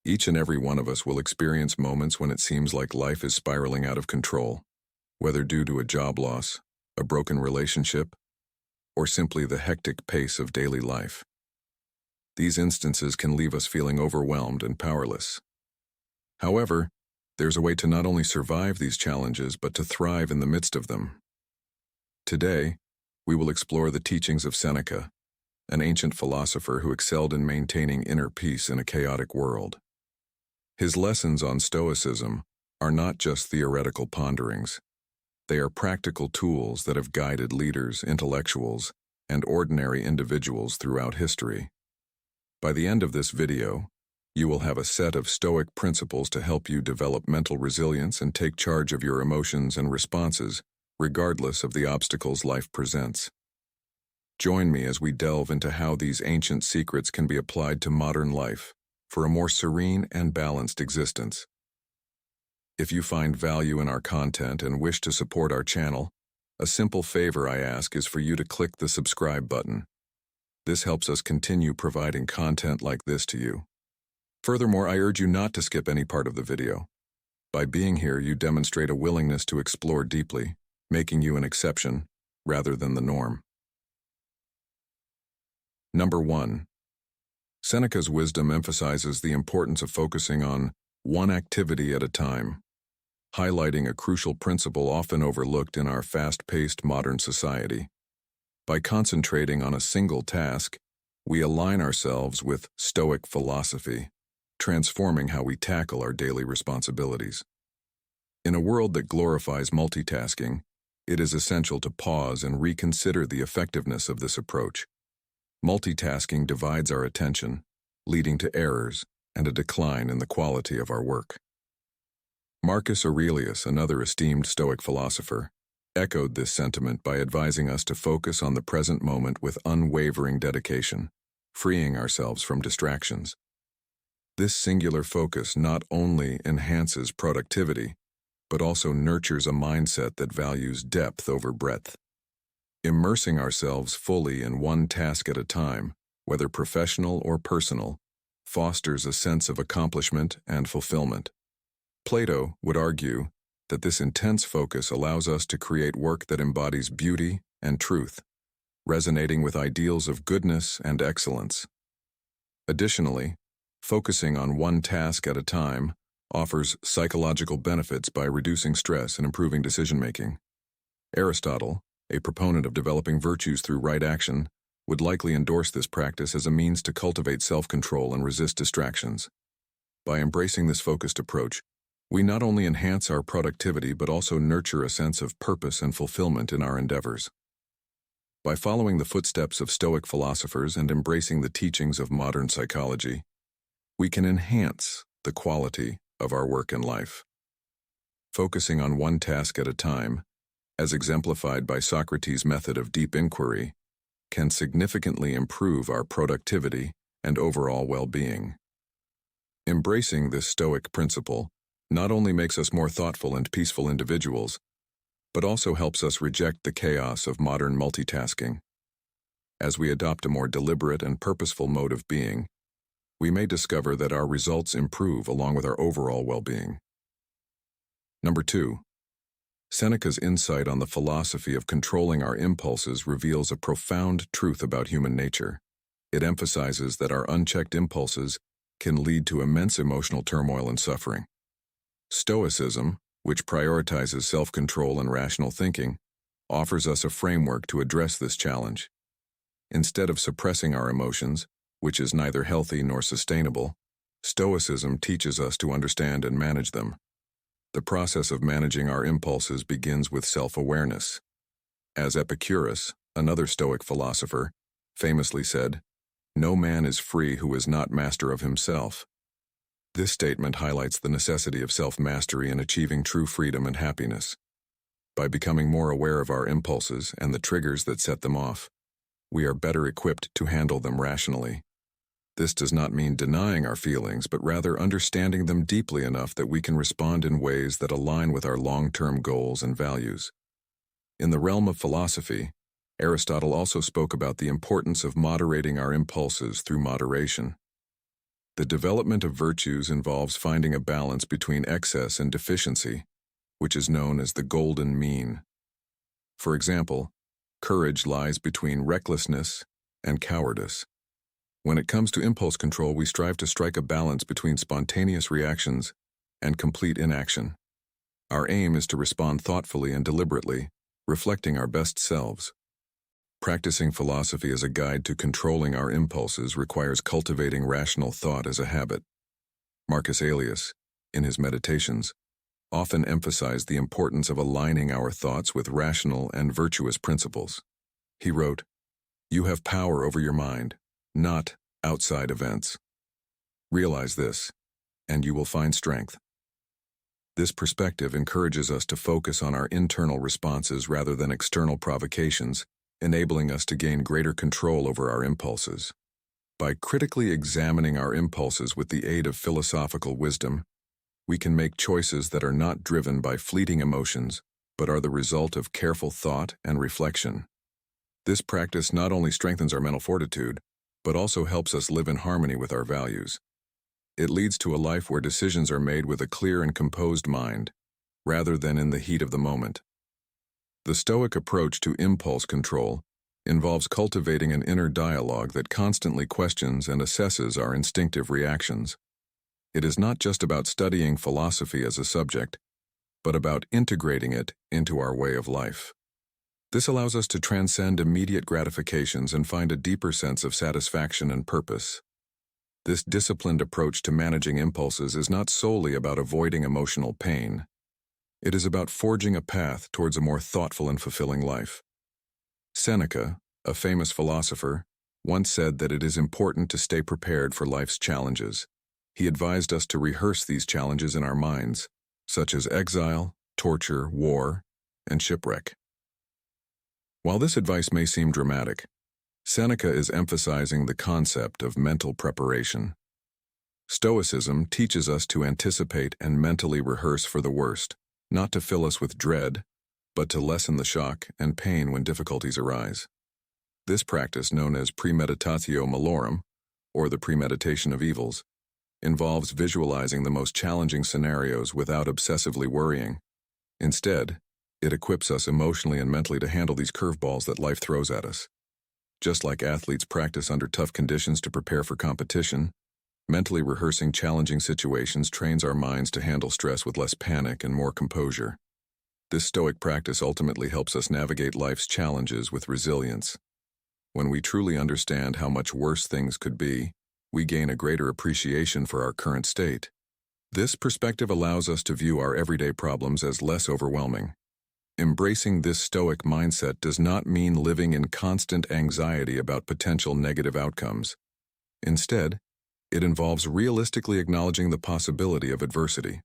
Each and every one of us will experience moments when it seems like life is spiraling out of control, whether due to a job loss, a broken relationship, or simply the hectic pace of daily life. These instances can leave us feeling overwhelmed and powerless. However, there's a way to not only survive these challenges but to thrive in the midst of them. Today, we will explore the teachings of Seneca, an ancient philosopher who excelled in maintaining inner peace in a chaotic world. His lessons on Stoicism are not just theoretical ponderings. They are practical tools that have guided leaders, intellectuals, and ordinary individuals throughout history. By the end of this video, you will have a set of Stoic principles to help you develop mental resilience and take charge of your emotions and responses, regardless of the obstacles life presents. Join me as we delve into how these ancient secrets can be applied to modern life for a more serene and balanced existence. If you find value in our content and wish to support our channel, a simple favor I ask is for you to click the subscribe button. This helps us continue providing content like this to you. Furthermore, I urge you not to skip any part of the video. By being here, you demonstrate a willingness to explore deeply, making you an exception rather than the norm. Number 1. Seneca's wisdom emphasizes the importance of focusing on one activity at a time, highlighting a crucial principle often overlooked in our fast-paced modern society. By concentrating on a single task, we align ourselves with Stoic philosophy, transforming how we tackle our daily responsibilities. In a world that glorifies multitasking, it is essential to pause and reconsider the effectiveness of this approach. Multitasking divides our attention, leading to errors and a decline in the quality of our work. Marcus Aurelius, another esteemed Stoic philosopher, echoed this sentiment by advising us to focus on the present moment with unwavering dedication, freeing ourselves from distractions. This singular focus not only enhances productivity, but also nurtures a mindset that values depth over breadth. Immersing ourselves fully in one task at a time, whether professional or personal, fosters a sense of accomplishment and fulfillment. Plato would argue that this intense focus allows us to create work that embodies beauty and truth, resonating with ideals of goodness and excellence. Additionally, focusing on one task at a time offers psychological benefits by reducing stress and improving decision-making. Aristotle, a proponent of developing virtues through right action, would likely endorse this practice as a means to cultivate self-control and resist distractions. By embracing this focused approach, we not only enhance our productivity but also nurture a sense of purpose and fulfillment in our endeavors. By following the footsteps of Stoic philosophers and embracing the teachings of modern psychology, we can enhance the quality of our work and life. Focusing on one task at a time, as exemplified by Socrates' method of deep inquiry, can significantly improve our productivity and overall well-being. Embracing this Stoic principle not only makes us more thoughtful and peaceful individuals, but also helps us reject the chaos of modern multitasking. As we adopt a more deliberate and purposeful mode of being, we may discover that our results improve along with our overall well-being. Number 2. Seneca's insight on the philosophy of controlling our impulses reveals a profound truth about human nature. It emphasizes that our unchecked impulses can lead to immense emotional turmoil and suffering. Stoicism, which prioritizes self-control and rational thinking, offers us a framework to address this challenge. Instead of suppressing our emotions, which is neither healthy nor sustainable, Stoicism teaches us to understand and manage them. The process of managing our impulses begins with self-awareness. As Epictetus, another Stoic philosopher, famously said, "No man is free who is not master of himself." This statement highlights the necessity of self-mastery in achieving true freedom and happiness. By becoming more aware of our impulses and the triggers that set them off, we are better equipped to handle them rationally. This does not mean denying our feelings, but rather understanding them deeply enough that we can respond in ways that align with our long-term goals and values. In the realm of philosophy, Aristotle also spoke about the importance of moderating our impulses through moderation. The development of virtues involves finding a balance between excess and deficiency, which is known as the golden mean. For example, courage lies between recklessness and cowardice. When it comes to impulse control, we strive to strike a balance between spontaneous reactions and complete inaction. Our aim is to respond thoughtfully and deliberately, reflecting our best selves. Practicing philosophy as a guide to controlling our impulses requires cultivating rational thought as a habit. Marcus Aurelius, in his Meditations, often emphasized the importance of aligning our thoughts with rational and virtuous principles. He wrote, "You have power over your mind, not outside events. Realize this, and you will find strength." This perspective encourages us to focus on our internal responses rather than external provocations, enabling us to gain greater control over our impulses. By critically examining our impulses with the aid of philosophical wisdom, we can make choices that are not driven by fleeting emotions, but are the result of careful thought and reflection. This practice not only strengthens our mental fortitude, but also helps us live in harmony with our values. It leads to a life where decisions are made with a clear and composed mind, rather than in the heat of the moment. The Stoic approach to impulse control involves cultivating an inner dialogue that constantly questions and assesses our instinctive reactions. It is not just about studying philosophy as a subject, but about integrating it into our way of life. This allows us to transcend immediate gratifications and find a deeper sense of satisfaction and purpose. This disciplined approach to managing impulses is not solely about avoiding emotional pain. It is about forging a path towards a more thoughtful and fulfilling life. Seneca, a famous philosopher, once said that it is important to stay prepared for life's challenges. He advised us to rehearse these challenges in our minds, such as exile, torture, war, and shipwreck. While this advice may seem dramatic, Seneca is emphasizing the concept of mental preparation. Stoicism teaches us to anticipate and mentally rehearse for the worst, not to fill us with dread, but to lessen the shock and pain when difficulties arise. This practice, known as premeditatio malorum, or the premeditation of evils, involves visualizing the most challenging scenarios without obsessively worrying. Instead, it equips us emotionally and mentally to handle these curveballs that life throws at us. Just like athletes practice under tough conditions to prepare for competition, mentally rehearsing challenging situations trains our minds to handle stress with less panic and more composure. This Stoic practice ultimately helps us navigate life's challenges with resilience. When we truly understand how much worse things could be, we gain a greater appreciation for our current state. This perspective allows us to view our everyday problems as less overwhelming. Embracing this Stoic mindset does not mean living in constant anxiety about potential negative outcomes. Instead, it involves realistically acknowledging the possibility of adversity.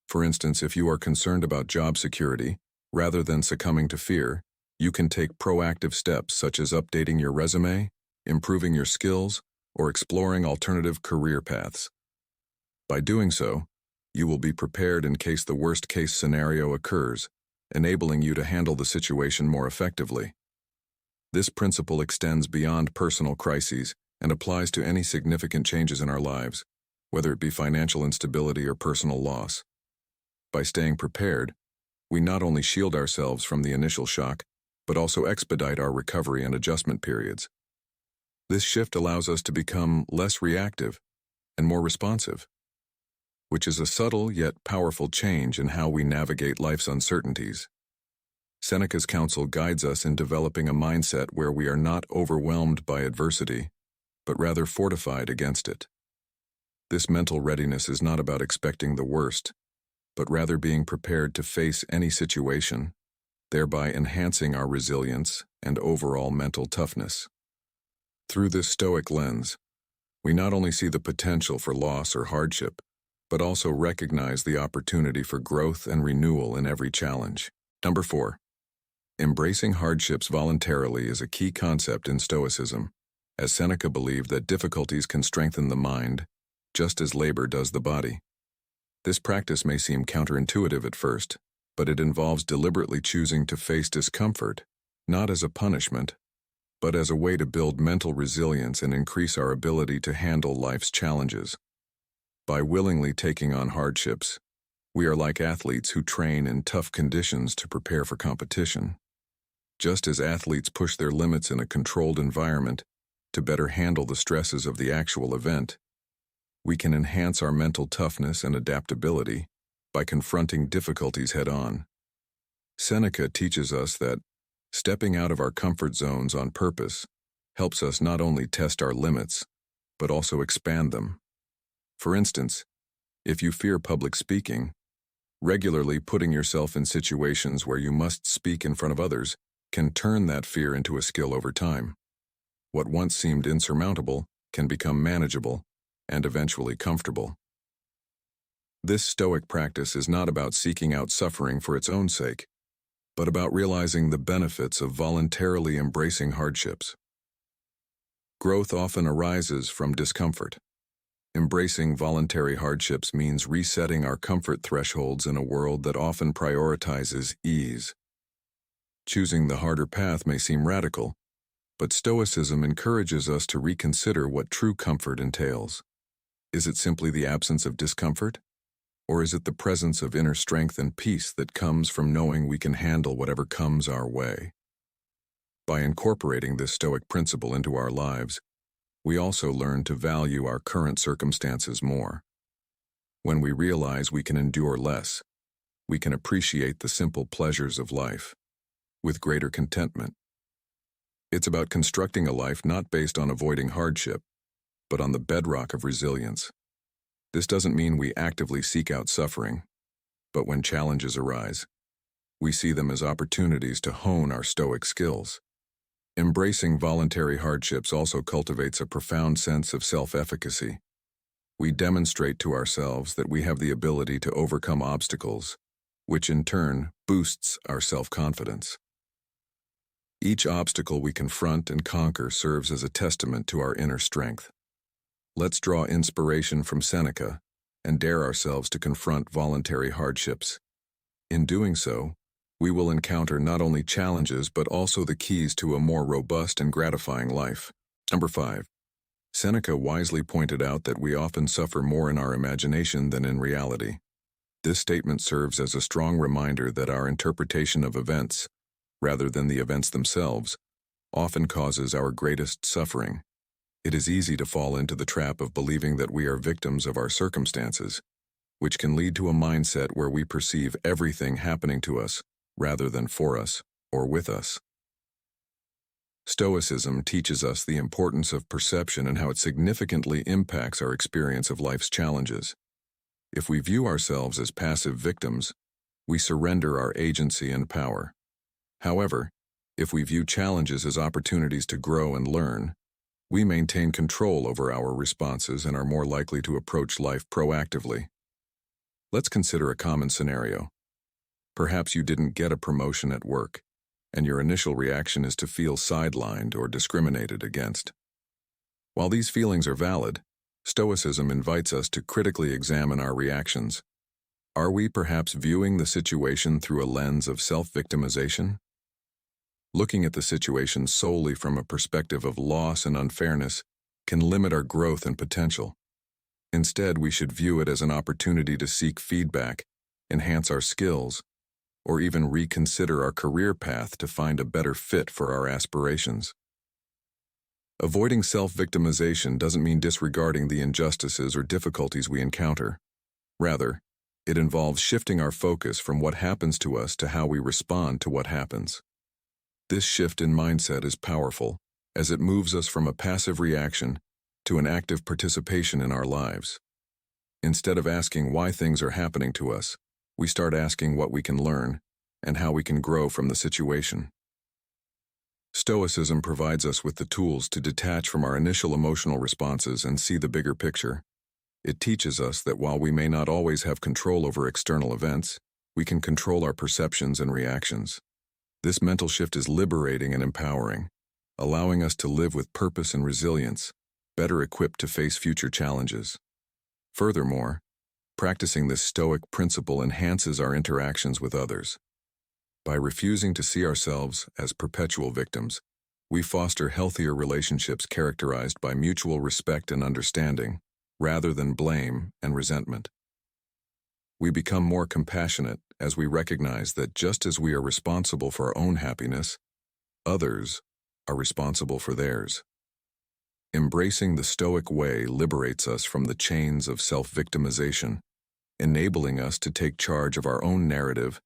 For instance, if you are concerned about job security, rather than succumbing to fear, you can take proactive steps such as updating your resume, improving your skills, or exploring alternative career paths. By doing so, you will be prepared in case the worst-case scenario occurs, enabling you to handle the situation more effectively. This principle extends beyond personal crises and applies to any significant changes in our lives, whether it be financial instability or personal loss. By staying prepared, we not only shield ourselves from the initial shock, but also expedite our recovery and adjustment periods. This shift allows us to become less reactive and more responsive, which is a subtle yet powerful change in how we navigate life's uncertainties. Seneca's counsel guides us in developing a mindset where we are not overwhelmed by adversity, but rather fortified against it. This mental readiness is not about expecting the worst, but rather being prepared to face any situation, thereby enhancing our resilience and overall mental toughness. Through this Stoic lens, we not only see the potential for loss or hardship, but also recognize the opportunity for growth and renewal in every challenge. Number 4. Embracing hardships voluntarily is a key concept in Stoicism, as Seneca believed that difficulties can strengthen the mind, just as labor does the body. This practice may seem counterintuitive at first, but it involves deliberately choosing to face discomfort, not as a punishment, but as a way to build mental resilience and increase our ability to handle life's challenges. By willingly taking on hardships, we are like athletes who train in tough conditions to prepare for competition. Just as athletes push their limits in a controlled environment to better handle the stresses of the actual event, we can enhance our mental toughness and adaptability by confronting difficulties head-on. Seneca teaches us that stepping out of our comfort zones on purpose helps us not only test our limits, but also expand them. For instance, if you fear public speaking, regularly putting yourself in situations where you must speak in front of others can turn that fear into a skill over time. What once seemed insurmountable can become manageable and eventually comfortable. This Stoic practice is not about seeking out suffering for its own sake, but about realizing the benefits of voluntarily embracing hardships. Growth often arises from discomfort. Embracing voluntary hardships means resetting our comfort thresholds in a world that often prioritizes ease. Choosing the harder path may seem radical, but Stoicism encourages us to reconsider what true comfort entails. Is it simply the absence of discomfort? Or is it the presence of inner strength and peace that comes from knowing we can handle whatever comes our way? By incorporating this Stoic principle into our lives, we also learn to value our current circumstances more. When we realize we can endure less, we can appreciate the simple pleasures of life with greater contentment. It's about constructing a life not based on avoiding hardship, but on the bedrock of resilience. This doesn't mean we actively seek out suffering, but when challenges arise, we see them as opportunities to hone our Stoic skills. Embracing voluntary hardships also cultivates a profound sense of self-efficacy. We demonstrate to ourselves that we have the ability to overcome obstacles, which in turn boosts our self-confidence. Each obstacle we confront and conquer serves as a testament to our inner strength. Let's draw inspiration from Seneca and dare ourselves to confront voluntary hardships. In doing so, we will encounter not only challenges but also the keys to a more robust and gratifying life. Number 5. Seneca wisely pointed out that we often suffer more in our imagination than in reality. This statement serves as a strong reminder that our interpretation of events, rather than the events themselves, often causes our greatest suffering. It is easy to fall into the trap of believing that we are victims of our circumstances, which can lead to a mindset where we perceive everything happening to us rather than for us or with us. Stoicism teaches us the importance of perception and how it significantly impacts our experience of life's challenges. If we view ourselves as passive victims, we surrender our agency and power. However, if we view challenges as opportunities to grow and learn, we maintain control over our responses and are more likely to approach life proactively. Let's consider a common scenario. Perhaps you didn't get a promotion at work, and your initial reaction is to feel sidelined or discriminated against. While these feelings are valid, Stoicism invites us to critically examine our reactions. Are we perhaps viewing the situation through a lens of self-victimization? Looking at the situation solely from a perspective of loss and unfairness can limit our growth and potential. Instead, we should view it as an opportunity to seek feedback, enhance our skills, or even reconsider our career path to find a better fit for our aspirations. Avoiding self-victimization doesn't mean disregarding the injustices or difficulties we encounter. Rather, it involves shifting our focus from what happens to us to how we respond to what happens. This shift in mindset is powerful, as it moves us from a passive reaction to an active participation in our lives. Instead of asking why things are happening to us, we start asking what we can learn and how we can grow from the situation. Stoicism provides us with the tools to detach from our initial emotional responses and see the bigger picture. It teaches us that while we may not always have control over external events, we can control our perceptions and reactions. This mental shift is liberating and empowering, allowing us to live with purpose and resilience, better equipped to face future challenges. Furthermore, practicing this Stoic principle enhances our interactions with others. By refusing to see ourselves as perpetual victims, We foster healthier relationships characterized by mutual respect and understanding, rather than blame and resentment. We become more compassionate as we recognize that just as we are responsible for our own happiness, others are responsible for theirs. Embracing the Stoic way liberates us from the chains of self-victimization, enabling us to take charge of our own narrative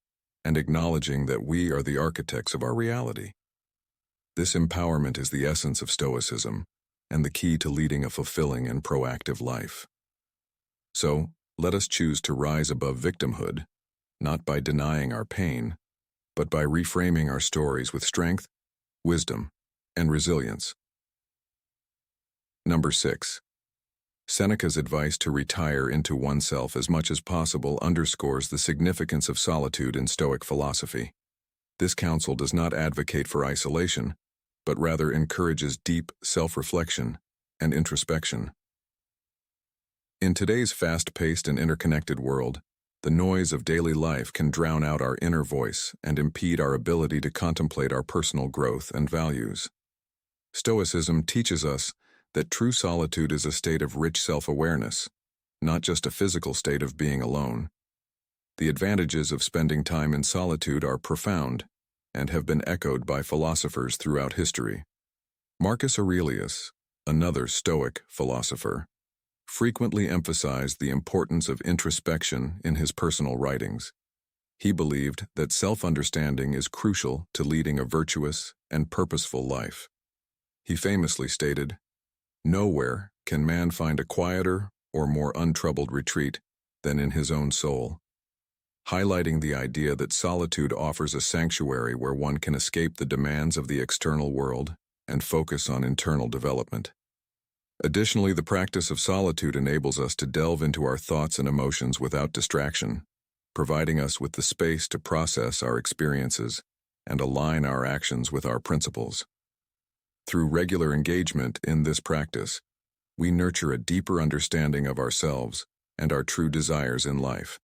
and acknowledging that we are the architects of our reality. This empowerment is the essence of Stoicism and the key to leading a fulfilling and proactive life. So, let us choose to rise above victimhood, not by denying our pain, but by reframing our stories with strength, wisdom, and resilience. Number 6. Seneca's advice to retire into oneself as much as possible underscores the significance of solitude in Stoic philosophy. This counsel does not advocate for isolation, but rather encourages deep self-reflection and introspection. In today's fast-paced and interconnected world, the noise of daily life can drown out our inner voice and impede our ability to contemplate our personal growth and values. Stoicism teaches us that true solitude is a state of rich self-awareness, not just a physical state of being alone. The advantages of spending time in solitude are profound and have been echoed by philosophers throughout history. Marcus Aurelius, another Stoic philosopher, frequently emphasized the importance of introspection in his personal writings. He believed that self-understanding is crucial to leading a virtuous and purposeful life. He famously stated, "Nowhere can man find a quieter or more untroubled retreat than in his own soul," highlighting the idea that solitude offers a sanctuary where one can escape the demands of the external world and focus on internal development. Additionally, the practice of solitude enables us to delve into our thoughts and emotions without distraction, providing us with the space to process our experiences and align our actions with our principles. Through regular engagement in this practice, we nurture a deeper understanding of ourselves and our true desires in life.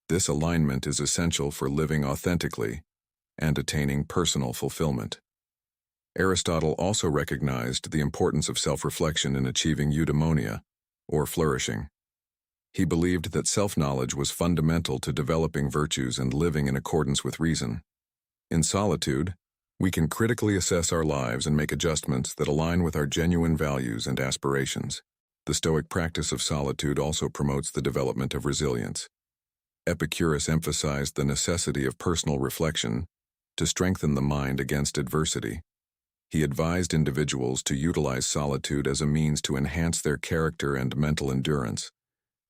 This alignment is essential for living authentically and attaining personal fulfillment. Aristotle also recognized the importance of self-reflection in achieving eudaimonia, or flourishing. He believed that self-knowledge was fundamental to developing virtues and living in accordance with reason. In solitude, we can critically assess our lives and make adjustments that align with our genuine values and aspirations. The Stoic practice of solitude also promotes the development of resilience. Epictetus emphasized the necessity of personal reflection to strengthen the mind against adversity. He advised individuals to utilize solitude as a means to enhance their character and mental endurance,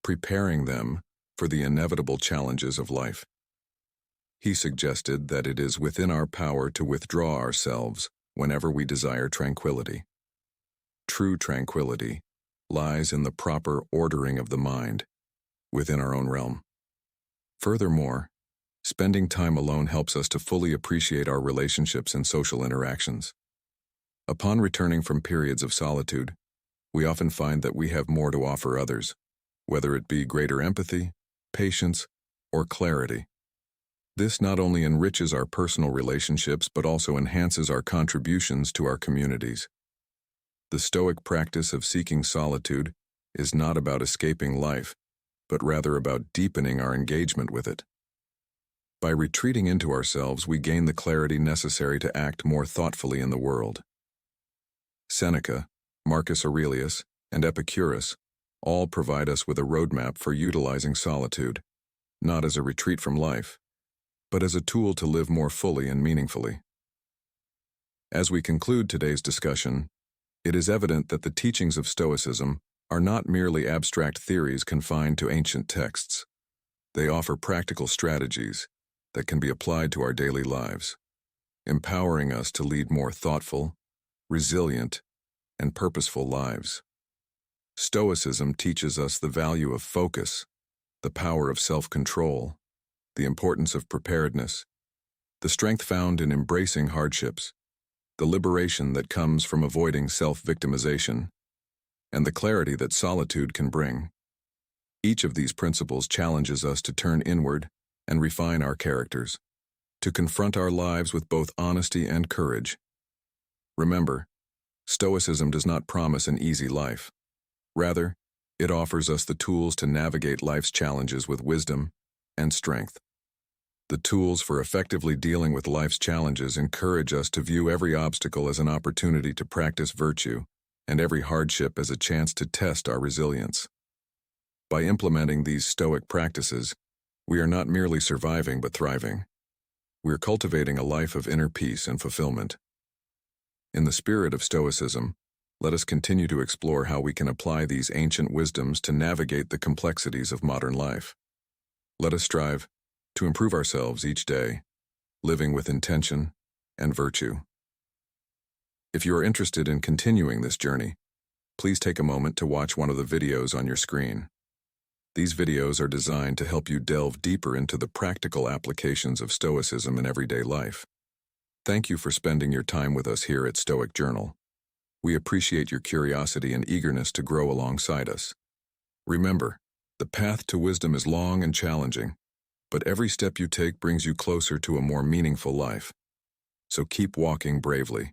preparing them for the inevitable challenges of life. He suggested that it is within our power to withdraw ourselves whenever we desire tranquility. True tranquility lies in the proper ordering of the mind within our own realm. Furthermore, spending time alone helps us to fully appreciate our relationships and social interactions. Upon returning from periods of solitude, we often find that we have more to offer others, whether it be greater empathy, patience, or clarity. This not only enriches our personal relationships but also enhances our contributions to our communities. The Stoic practice of seeking solitude is not about escaping life, but rather about deepening our engagement with it. By retreating into ourselves, we gain the clarity necessary to act more thoughtfully in the world. Seneca, Marcus Aurelius, and Epictetus all provide us with a roadmap for utilizing solitude, not as a retreat from life, but as a tool to live more fully and meaningfully. As we conclude today's discussion, it is evident that the teachings of Stoicism are not merely abstract theories confined to ancient texts. They offer practical strategies that can be applied to our daily lives, empowering us to lead more thoughtful, resilient, and purposeful lives. Stoicism teaches us the value of focus, the power of self-control, the importance of preparedness, the strength found in embracing hardships, the liberation that comes from avoiding self-victimization, and the clarity that solitude can bring. Each of these principles challenges us to turn inward and refine our characters, to confront our lives with both honesty and courage. Remember, Stoicism does not promise an easy life. Rather, it offers us the tools to navigate life's challenges with wisdom and strength. The tools for effectively dealing with life's challenges encourage us to view every obstacle as an opportunity to practice virtue and every hardship as a chance to test our resilience. By implementing these Stoic practices, we are not merely surviving but thriving. We are cultivating a life of inner peace and fulfillment. In the spirit of Stoicism, let us continue to explore how we can apply these ancient wisdoms to navigate the complexities of modern life. Let us strive to improve ourselves each day, living with intention and virtue. If you are interested in continuing this journey, please take a moment to watch one of the videos on your screen. These videos are designed to help you delve deeper into the practical applications of Stoicism in everyday life. Thank you for spending your time with us here at Stoic Journal. We appreciate your curiosity and eagerness to grow alongside us. Remember, the path to wisdom is long and challenging, but every step you take brings you closer to a more meaningful life. So keep walking bravely,